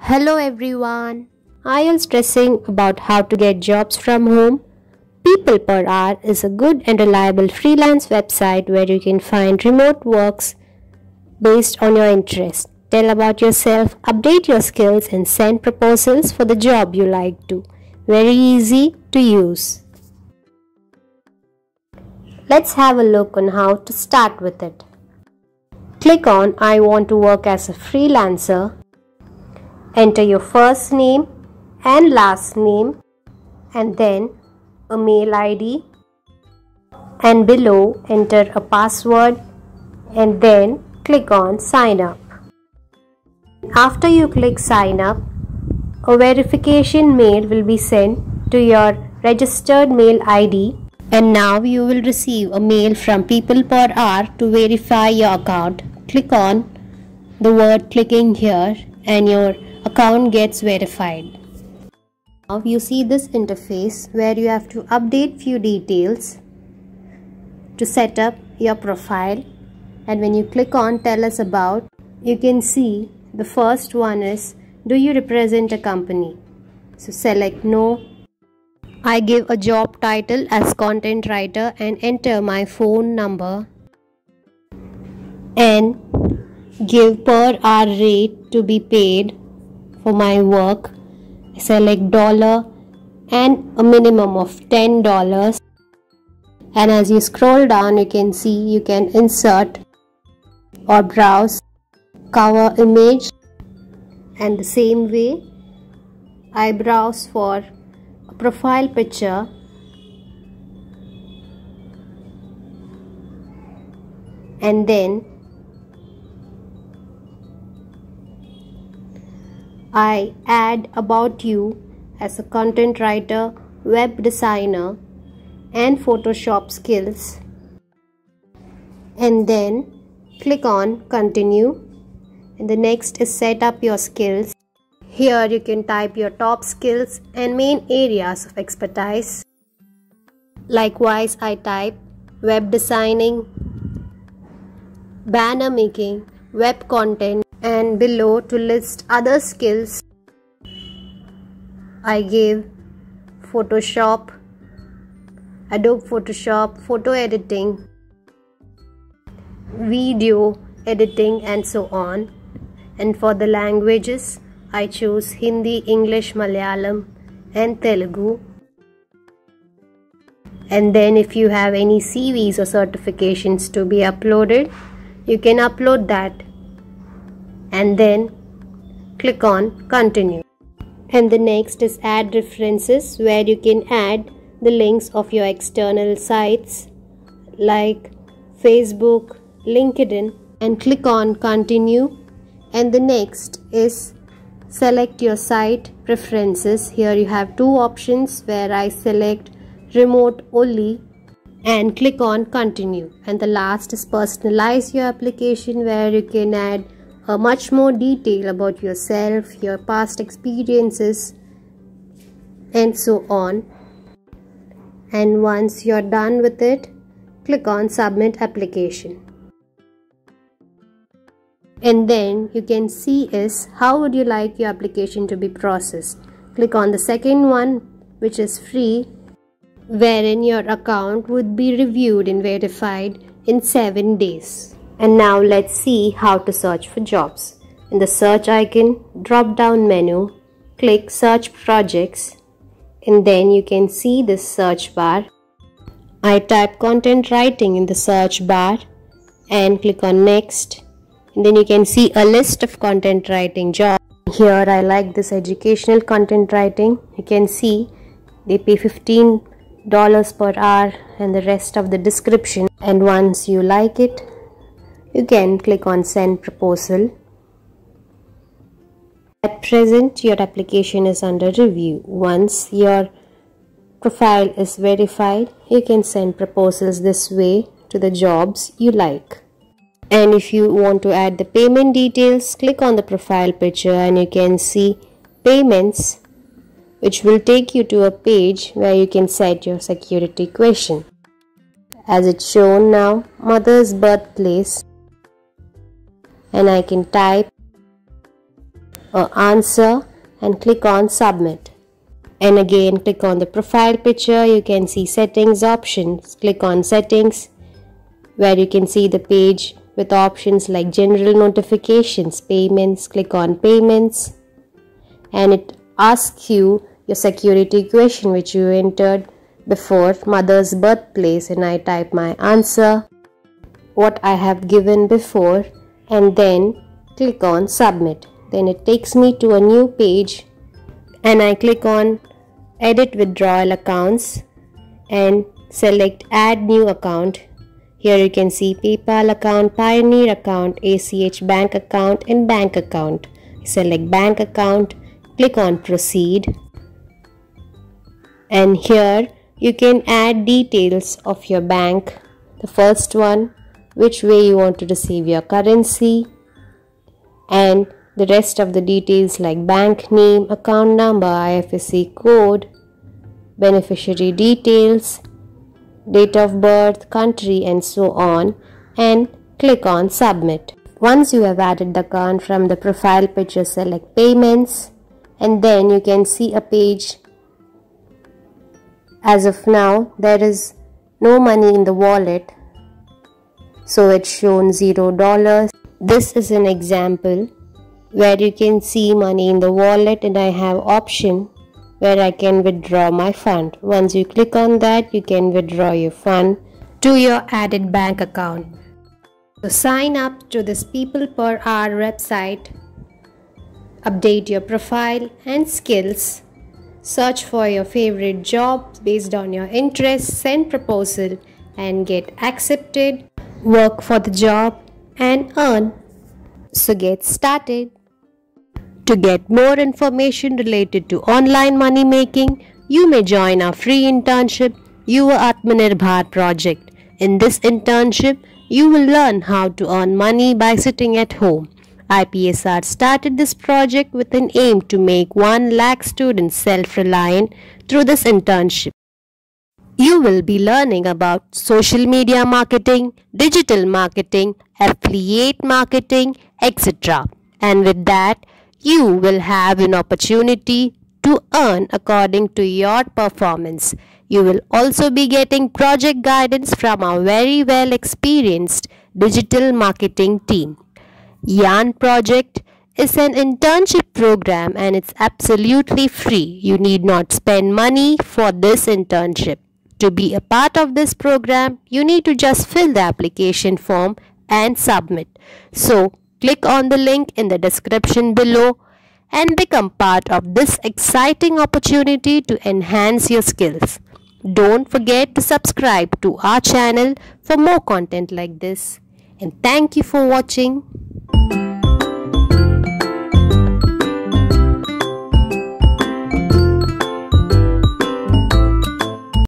Hello everyone. Are you stressing about how to get jobs from home? People Per Hour is a good and reliable freelance website where you can find remote works based on your interest. Tell about yourself, update your skills and send proposals for the job you like to. Very easy to use. Let's have a look on how to start with it. Click on I want to work as a freelancer. Enter your first name and last name and then a mail ID, and below enter a password and then click on sign up. After you click sign up, a verification mail will be sent to your registered mail ID, and now you will receive a mail from People Per Hour to verify your account. Click on the word clicking here and your account gets verified. Now you see this interface where you have to update few details to set up your profile, and when you click on tell us about, you can see the first one is do you represent a company? So select no. I give a job title as content writer and enter my phone number and give per hour rate to be paid for my work. Select dollar and a minimum of $10, and as you scroll down you can see you can insert or browse cover image, and the same way I browse for a profile picture and then I add about you as a content writer, web designer and Photoshop skills, and then click on continue, and the next is set up your skills. Here you can type your top skills and main areas of expertise. Likewise I type web designing, banner making, web content, and below to list other skills I give Photoshop, Adobe Photoshop, photo editing, video editing and so on. And for the languages I choose Hindi, English, Malayalam and Telugu. And then if you have any CVs or certifications to be uploaded, you can upload that and then click on continue. And the next is add references, where you can add the links of your external sites like Facebook, LinkedIn, and click on continue. And the next is select your site preferences. Here you have two options where I select remote only and click on continue. And the last is personalize your application, where you can add much more detail about yourself, your past experiences and so on. And once you're done with it, click on submit application. And then you can see is how would you like your application to be processed. Click on the second one, which is free, wherein your account would be reviewed and verified in 7 days. And now let's see how to search for jobs. In the search icon, drop down menu, click search projects, and then you can see this search bar. I type content writing in the search bar and click on next, and then you can see a list of content writing jobs. Here I like this educational content writing. You can see they pay $15 per hour and the rest of the description, and once you like it, you can click on send proposal. At present your application is under review. Once your profile is verified, you can send proposals this way to the jobs you like. And if you want to add the payment details, click on the profile picture and you can see payments, which will take you to a page where you can set your security question. As it's shown now, mother's birthplace, and I can type or answer and click on submit. And again click on the profile picture. You can see settings options. Click on settings where you can see the page with options like general notifications, payments. Click on payments and it asks you your security question which you entered before, mother's birthplace, and I type my answer, what I have given before, and then click on submit. Then it takes me to a new page and I click on edit withdrawal accounts and select add new account. Here you can see PayPal account, Pioneer account, ACH bank account and bank account. Select bank account, click on proceed, and here you can add details of your bank. The first one, which way you want to receive your currency, and the rest of the details like bank name, account number, IFSC code, beneficiary details, date of birth, country and so on, and click on submit. Once you have added the account, from the profile picture select payments and then you can see a page. As of now there is no money in the wallet, so it's shown $0. This is an example where you can see money in the wallet and I have option where I can withdraw my fund. Once you click on that, you can withdraw your fund to your added bank account. So sign up to this People Per Hour website, update your profile and skills, search for your favorite job based on your interests, send proposal and get accepted, work for the job and earn. So get started. To get more information related to online money making, you may join our free internship, Yuva Atmanirbhar project. In this internship, you will learn how to earn money by sitting at home. IPSR started this project with an aim to make 1 lakh students self-reliant through this internship. You will be learning about social media marketing, digital marketing, affiliate marketing, etc. And with that, you will have an opportunity to earn according to your performance. You will also be getting project guidance from our very well experienced digital marketing team. Yarn Project is an internship program and it's absolutely free. You need not spend money for this internship. To be a part of this program, you need to just fill the application form and submit. So, click on the link in the description below and become part of this exciting opportunity to enhance your skills. Don't forget to subscribe to our channel for more content like this. And thank you for watching.